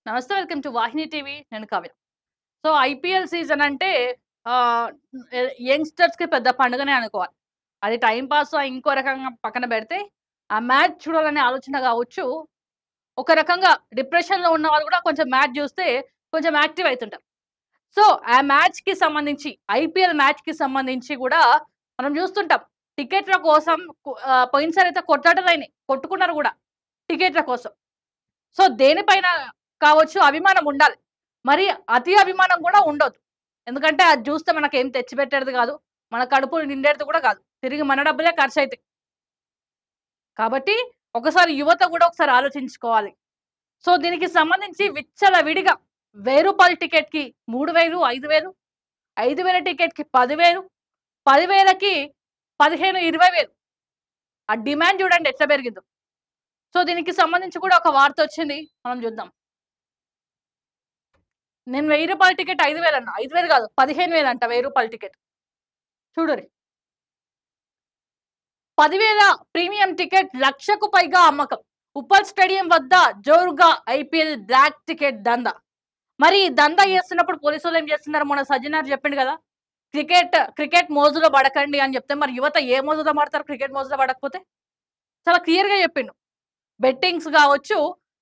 నమస్తే. Welcome to Vahini TV. నేను Kavya. So, IPL season అంటే ఆహ్, యంగ్‌స్టర్స్‌కి పెద్ద పండుగనే అనుకోవాలి. అది టైమ్ పాసో ఇంకో రకంగా పక్కన పెడితే, ఆ మ్యాచ్ చూడాలనే ఆలోచన గావచ్చు, ఒక రకంగా డిప్రెషన్‌లో ఉన్నవాళ్ళు గూడా కొంచెం మ్యాచ్ జూస్తే కొంచెం యాక్టివ్ అయితుంటారు. సో, ఆ మ్యాచ్‌కి సంబంధించి ఐపీఎల్ మ్యాచ్‌కి సంబంధించి గూడా మనం జూస్తుంటాం. టికెట్ల కోసం పోయినసారైతే కొట్లాటలయినాయి. కొట్టుకున్నారు గూడా టికెట్ల కోసం. సో, దేనిపైన కావచ్చు అభిమానం ఉండాలి. మరి అతి అభిమానం గూడా ఉండొద్దు. ఎందుకంటే అది జూస్తే మనకేం తెచ్చిపెట్టేది గాదు. మన కడుపు నిండేది కూడా గాదు. తిరిగి మన డబ్బులే ఖర్చయితాయి. కాబట్టి ఒకసారి యువత గూడా ఒకసారి ఆలోచించుకోవాలి. సో, దీనికి సంబంధించి విచ్చలవిడిగా రూ. 1000 టికెట్‌కి 3000, 5000, 5000 టికెట్‌కి 10,000, 10,000కి 15, 20,000 ఆ డిమాండ్ జూడండి ఎట్లా పెరిగిందో. సో, దీనికి సంబంధించి కూడా ఒక వార్తొచ్చింది. మనం జూద్దాం. నేను రూ. 1000 టికెట్ 5,000 అన్నా. 5,000 కాదు 15,000 అంట రూ. 1000 టికెట్. చూడురి. 10,000 ప్రీమియం టికెట్ 1,00,000కు పైగా అమ్మకం. ఉప్పల్ స్టేడియం వద్ద జోరుగా ఐపీఎల్ బ్లాక్ టికెట్ దందా. మరి ఈ దందా చేస్తున్నప్పుడు పోలీసోళ్ళు ఏం చేస్తున్నారు? మొన్న సజ్జనార్ చెప్పిండు కదా! క్రికెట్ మోజులో పడకండి అని చెప్తే, మరి యువత ఏ మోజులో పడతారు క్రికెట్ మోజులో పడకపోతే? చాలా క్లియర్‌గా చెప్పిండు. బెట్టింగ్స్ గావచ్చు,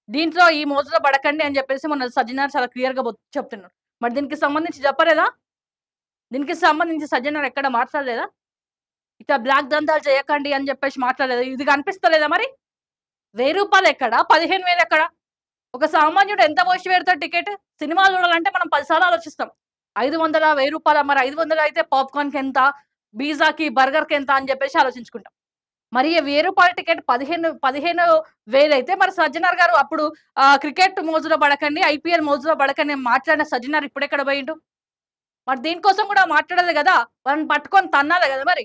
దీంట్లో ఈ మోజులో పడకండి అని చెప్పేసి మొన్న సజ్జనార్ చాలా క్లియర్‌గా చెప్తున్నాడు. మరి దీనికి సంబంధించి చెప్పలేదా? దీనికి సంబంధించి సజ్జనార్ ఎక్కడ మాట్లాడలేదా? ఇట్లా బ్లాక్ దందాలు చేయకండి అని చెప్పేసి మాట్లాడలేదా? ఇది కనిపిస్తలేదా మరి? రూ. 1000 ఎక్కడ? 15,000 ఎక్కడ? ఒక సామాన్యుడు ఎంత పోసి పెడతాడు టికెట్? సినిమా చూడాలంటే మనం 10 సార్లు ఆలోచిస్తాం. 500 రూ. 1000 మరి 500 అయితే పాప్‌కార్న్‌కెంత? పిజ్జాకి, బర్గర్‌కెంత అని చెప్పేసి ఆలోచించుకుంటాం. మరి రూ. 1000 టికెట్ 15,000 అయితే మరి సజ్జనార్ గారు అప్పుడు క్రికెట్ మోజులో పడకండి, ఐపీఎల్ మోజులో పడకండి అని మాట్లాడిన సజ్జనార్ ఇప్పుడెక్కడ పోయిండు? మరి దీనికోసం కూడా మాట్లాడాలి గదా! వాళ్ళని పట్టుకొని తన్నాలి గదా మరి!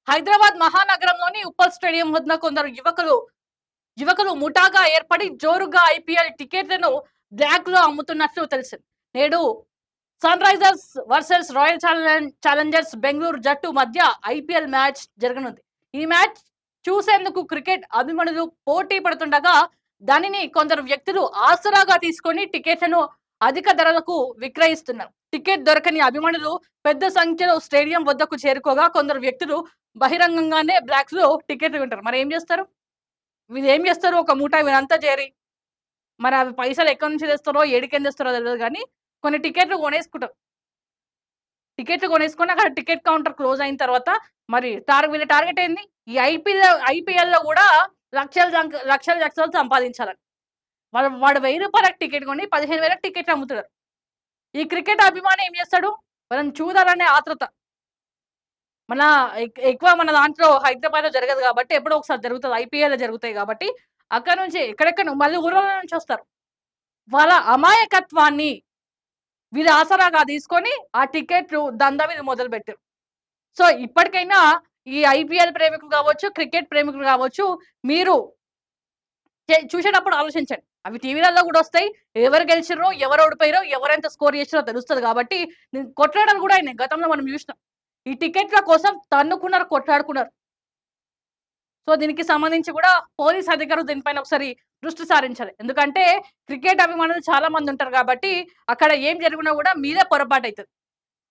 హైదరాబాద్ మహానగరంలోని ఉప్పల్ స్టేడియం వద్ద కొందరు యువకులు ముఠాగా ఏర్పడి జోరుగా ఐపీఎల్ టికెట్లను బ్లాక్‌లో అమ్ముతున్నట్లు తెలిసింది. నేడు సన్ రైజర్స్ వర్సెస్ రాయల్ ఛాలెంజర్స్ బెంగుళూరు జట్టు మధ్య ఐపీఎల్ మ్యాచ్ జరగనుంది. ఈ మ్యాచ్ చూసేందుకు క్రికెట్ అభిమానులు పోటీ పడుతుండగా, దానిని కొందరు వ్యక్తులు ఆసరాగా తీసుకొని టికెట్లను అధిక ధరలకు విక్రయిస్తున్నారు. టికెట్ దొరకని అభిమానులు పెద్ద సంఖ్యలో స్టేడియం వద్దకు చేరుకోగా, కొందరు వ్యక్తులు బహిరంగంగానే బ్లాక్స్‌లో టికెట్లు కొంటారు. మరేం జేస్తారు? వీళ్ళేం జేస్తారు? ఒక ముఠా వీళ్ళంతా చేరి, మరి అవి పైసలు ఎక్కడి నుంచి తెస్తారో, ఏడికెళ్ళి తెస్తారో తెలవదు గానీ, కొన్ని టికెట్లు కొనేసుకుంటారు. టికెట్లు కొనేసుకొని అక్కడ టికెట్ కౌంటర్ క్లోజ్ అయిన తర్వాత మరి వీళ్ళ టార్గెట్ ఏంది? ఈ ఐపీఎల్‌లో గూడా లక్షలు సంపాదించాలని. వాడు రూ. 1000 టికెట్ కొని 15,000కి టికెట్లు అమ్ముతాడు. ఈ క్రికెట్ అభిమాని ఏం చేస్తాడు? వాళ్ళని చూడాలనే ఆతృత. మన ఎక్కువ మన దాంట్లో హైదరాబాద్‌లో జరగదు గాబట్టి, ఎప్పుడో ఒకసారి జరుగుతది. ఐపీఎల్‌లో జరుగుతాయి గాబట్టి, అక్కడి నుంచి ఎక్కడెక్కడనో మళ్ళీ ఊర్లల నుంచి వస్తారు. వాళ్ళ అమాయకత్వాన్ని వీళ్ళు ఆసరాగా తీసుకొని, ఆ టికెట్లు దందా వీళ్ళు మొదలుపెట్టారు. సో, ఇప్పటికైనా ఈ ఐపీఎల్ ప్రేమికులు గావచ్చు, క్రికెట్ ప్రేమికులు గావచ్చు, మీరు చూసేటప్పుడు ఆలోచించండి. అవి టీవీలలో గూడా ఒస్తాయి. ఎవరు గెలిచిర్రో, ఎవరు ఓడిపోయిర్రో, ఎవరెంత స్కోర్ చేసిర్రో తెలుస్తది గాబట్టి, కొట్లాటలు గూడా అయినాయి. గతంలో మనం జూసినాం. ఈ టికెట్ల కోసం తన్నుకున్నారు, కొట్లాడుకున్నారు. సో, దీనికి సంబంధించి గూడా పోలీస్ అధికారులు దీనిపైన ఒకసారి దృష్టి సారించాలి. ఎందుకంటే క్రికెట్ అభిమానులు చాలా మందుంటారు గాబట్టి, అక్కడ ఏం జరిగినా గూడా మీదే పొరపాటయితది.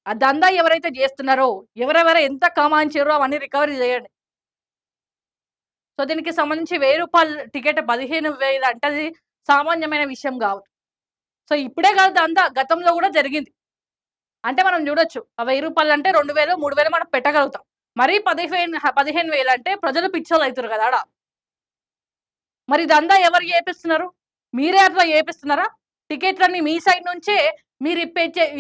ఆ దందా ఎవరైతే జేస్తున్నారో, ఎవరెవరు ఎంత కమాయించిర్రో అవన్నీ రికవరీ జేయండి. సో, దీనికి సంబంధించి రూ. 1000 టికెట్ 15,000 అంటే అది సామాన్యమైన విషయం గాదు. సో, ఇప్పుడే గాదు దందా గతంలో గూడా జరిగింది. అంటే మనం జూడొచ్చు. ఆ రూ. 1000 అంటే 2,000, 3,000 మనం పెట్టగలుగుతాం. మరీ 15,000 అంటే ప్రజలు పిచ్చోళ్ళైతుర్రు గదా! మరి ఇదంతా ఎవరు జేపిస్తున్నారు? మీరే అట్లా జేపిస్తున్నారా? టికెట్లన్నీ మీ సైడ్ నుంచే మీరు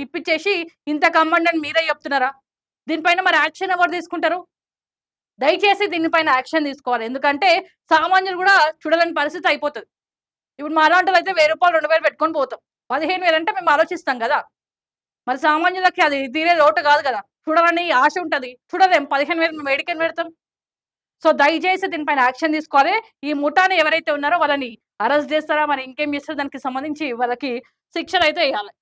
ఇప్పిచ్చేసి ఇంతకమ్మండి అని మీరే జెప్తున్నారా? దీనిపైన మరి యాక్షన్ ఎవరు తీసుకుంటారు? దయచేసి దీనిపైన యాక్షన్ తీసుకోవాలి. ఎందుకంటే సామాన్యులు గూడా చూడలేని పరిస్థితి అయిపోతది. ఇప్పుడు మాలాంటోళ్ళైతే రూ. 1000, 2,000 పెట్టుకొని పోతాం. 15,000 అంటే మేము ఆలోచిస్తాం గదా! మరి సామాన్యులకి అది తీరే లోటు గాదు గదా! చూడాలని ఆశ ఉంటది. చూడలేం 15,000 మేము ఏడికెళ్ళి పెడతాం? సో, దయచేసి దీనిపైన యాక్షన్ తీసుకోవాలి. ఈ ముఠాని ఎవరైతే ఉన్నారో వాళ్ళని అరెస్ట్ జేస్తారా? మరి ఇంకేం జేస్తారో దానికి సంబంధించి వాళ్ళకి శిక్షలైతే ఎయ్యాలి.